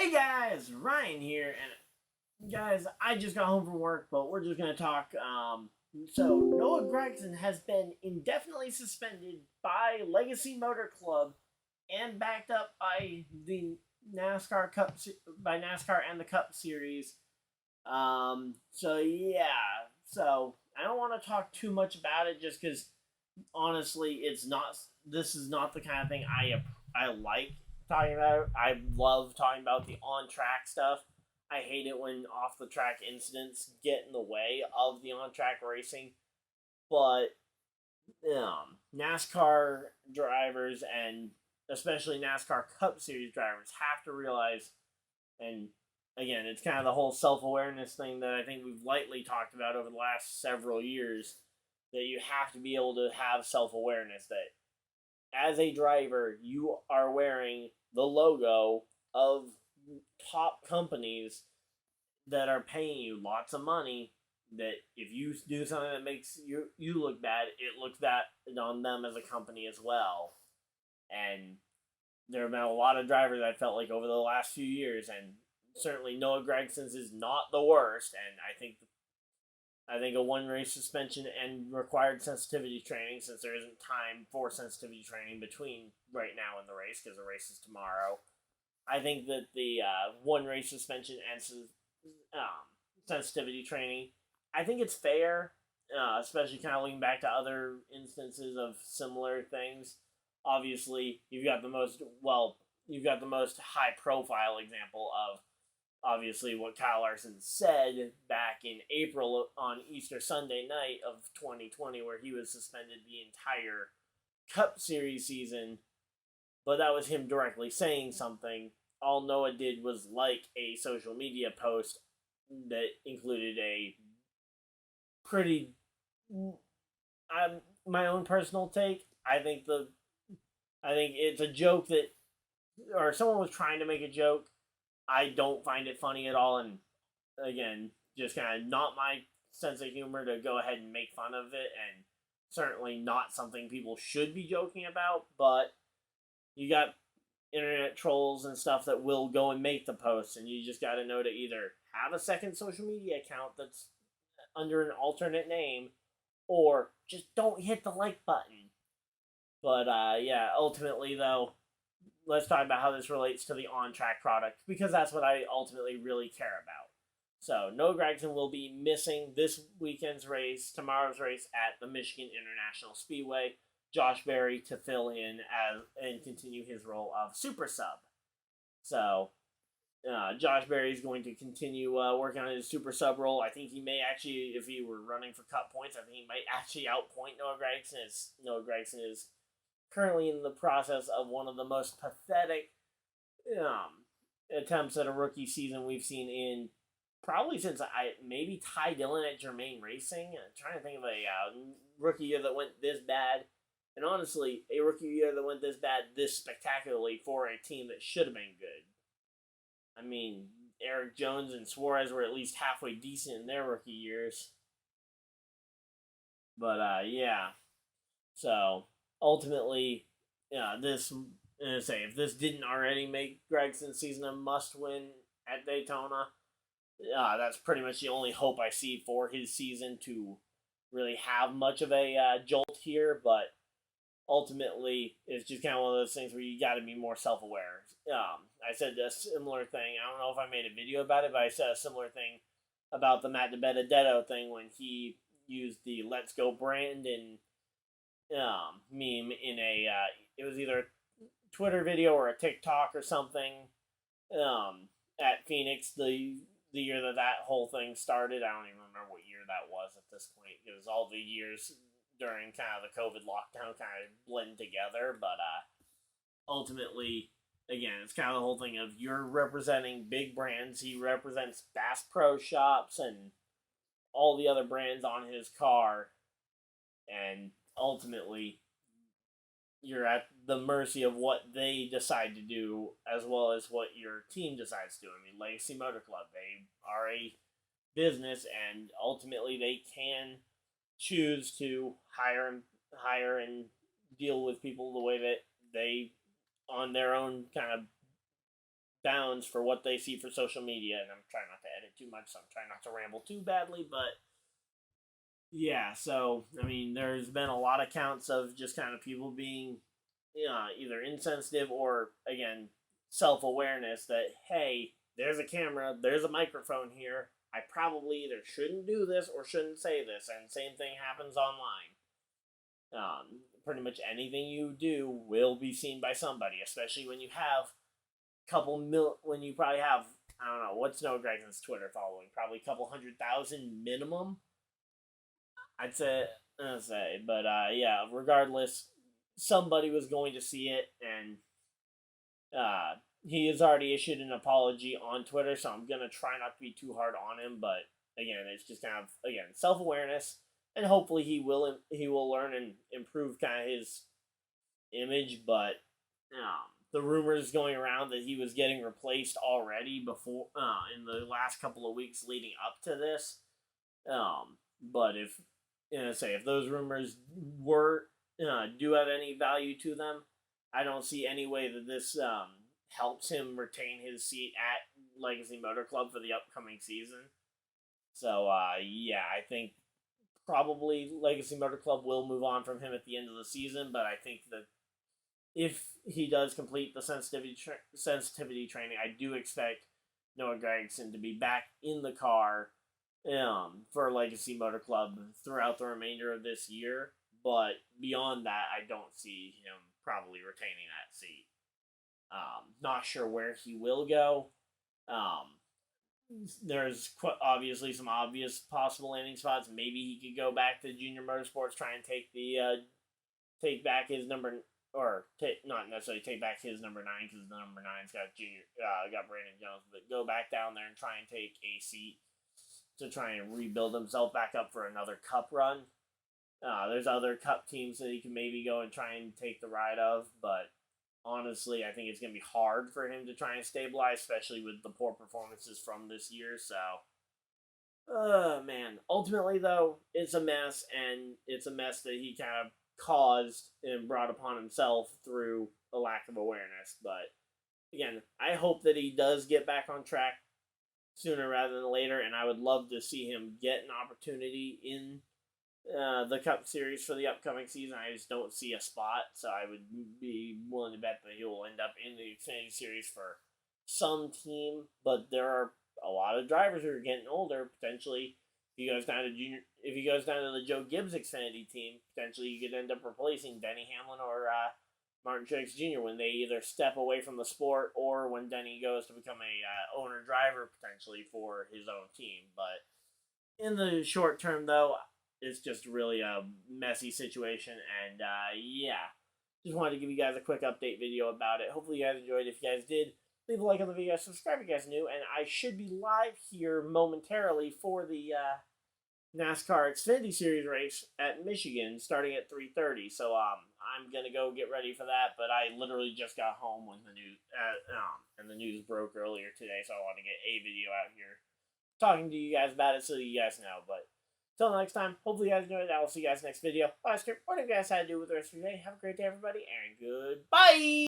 Hey guys, Ryan here, and guys, I just got home from work, but we're just gonna talk. So Noah Gragson has been indefinitely suspended by Legacy Motor Club and backed up by the NASCAR Cup by NASCAR and the Cup Series. So yeah, so I don't want to talk too much about it, just because honestly, it's not. This is not the kind of thing I like talking about. I love talking about the on track stuff. I hate it when off the track incidents get in the way of the on track racing. But NASCAR drivers and especially NASCAR Cup Series drivers have to realize, and again, it's kind of the whole self awareness thing that I think we've lightly talked about over the last several years, that you have to be able to have self awareness that as a driver, you are wearing the logo of top companies that are paying you lots of money. That if you do something that makes you look bad, it looks bad on them as a company as well. And there have been a lot of drivers I felt like over the last few years, and certainly Noah Gragson's is not the worst. And I think a one race suspension and required sensitivity training, since there isn't time for sensitivity training between right now and the race, because the race is tomorrow. I think that the one race suspension and sensitivity training, I think it's fair, especially kind of looking back to other instances of similar things. Obviously, you've got the most high profile example of obviously what Kyle Larson said back in April on Easter Sunday night of 2020, where he was suspended the entire Cup Series season. But that was him directly saying something. All Noah did was like a social media post that included a pretty, my own personal take. I think it's a joke that, or someone was trying to make a joke. I don't find it funny at all, and again, just kind of not my sense of humor to go ahead and make fun of it, and certainly not something people should be joking about. But you got internet trolls and stuff that will go and make the posts, and you just got to know to either have a second social media account that's under an alternate name, or just don't hit the like button. But yeah, ultimately though, let's talk about how this relates to the on-track product, because that's what I ultimately really care about. So, Noah Gragson will be missing this weekend's race, tomorrow's race at the Michigan International Speedway. Josh Berry to fill in and continue his role of super sub. So, Josh Berry is going to continue working on his super sub role. I think he may actually, if he were running for Cup points, I think he might actually outpoint Noah Gragson, as Noah Gragson is currently in the process of one of the most pathetic attempts at a rookie season we've seen in probably since maybe Ty Dillon at Germain Racing. I'm trying to think of a rookie year that went this bad, and honestly, a rookie year that went this bad this spectacularly for a team that should have been good. I mean, Eric Jones and Suarez were at least halfway decent in their rookie years. But yeah, so ultimately, if this didn't already make Gregson's season a must-win at Daytona, that's pretty much the only hope I see for his season to really have much of a jolt here. But ultimately, it's just kind of one of those things where you got to be more self-aware. I said a similar thing. I don't know if I made a video about it, but I said a similar thing about the Matt DiBenedetto thing when he used the "Let's Go Brandon" meme in it was either a Twitter video or a TikTok or something at Phoenix the year that whole thing started. I don't even remember what year that was at this point. It was all the years during kind of the COVID lockdown kind of blend together. But ultimately, again, it's kind of the whole thing of you're representing big brands. He represents Bass Pro Shops and all the other brands on his car, and ultimately, you're at the mercy of what they decide to do, as well as what your team decides to do. I mean, Legacy Motor Club, they are a business, and ultimately they can choose to hire and deal with people the way that they, on their own kind of bounds for what they see for social media, and I'm trying not to edit too much, so I'm trying not to ramble too badly, but yeah, so, I mean, there's been a lot of counts of just kind of people being either insensitive or, again, self-awareness that, hey, there's a camera, there's a microphone here, I probably either shouldn't do this or shouldn't say this, and same thing happens online. Pretty much anything you do will be seen by somebody, especially when you have when you probably have, I don't know, what's NoahGragson's Twitter following? Probably a couple 100,000 minimum, I'd say, but yeah, regardless, somebody was going to see it, and he has already issued an apology on Twitter, so I'm going to try not to be too hard on him, but again, it's just kind of, again, self-awareness, and hopefully he will learn and improve kind of his image, but the rumors going around that he was getting replaced already before, in the last couple of weeks leading up to this, but if those rumors do have any value to them, I don't see any way that this helps him retain his seat at Legacy Motor Club for the upcoming season. So, yeah, I think probably Legacy Motor Club will move on from him at the end of the season, but I think that if he does complete the sensitivity training, I do expect Noah Gragson to be back in the car for Legacy Motor Club throughout the remainder of this year, but beyond that, I don't see him probably retaining that seat. Not sure where he will go. There's obviously some obvious possible landing spots. Maybe he could go back to Junior Motorsports, try and take back his number, or not necessarily take back his number 9, because the number 9's got Brandon Jones, but go back down there and try and take a seat to try and rebuild himself back up for another Cup run. There's other Cup teams that he can maybe go and try and take the ride of, but honestly, I think it's going to be hard for him to try and stabilize, especially with the poor performances from this year, so man. Ultimately, though, it's a mess, and it's a mess that he kind of caused and brought upon himself through a lack of awareness, but again, I hope that he does get back on track sooner rather than later, and I would love to see him get an opportunity in the Cup Series for the upcoming season. I just don't see a spot, so I would be willing to bet that he will end up in the Xfinity Series for some team, but there are a lot of drivers who are getting older. Potentially, if he goes down to the Joe Gibbs Xfinity team, potentially you could end up replacing Denny Hamlin or Martin Truex Jr. when they either step away from the sport or when Denny goes to become a owner-driver potentially for his own team. But in the short term, though, it's just really a messy situation, and yeah, just wanted to give you guys a quick update video about it. Hopefully you guys enjoyed. If you guys did, leave a like on the video, subscribe if you guys are new, and I should be live here momentarily for the NASCAR Xfinity Series race at Michigan starting at 3:30. So I'm gonna go get ready for that. But I literally just got home when the news and the news broke earlier today, so I want to get a video out here talking to you guys about it so that you guys know. But until next time, hopefully you guys enjoyed. I will see you guys next video. Bye, script. Whatever you guys had to do with the rest of your day. Have a great day, everybody, and goodbye.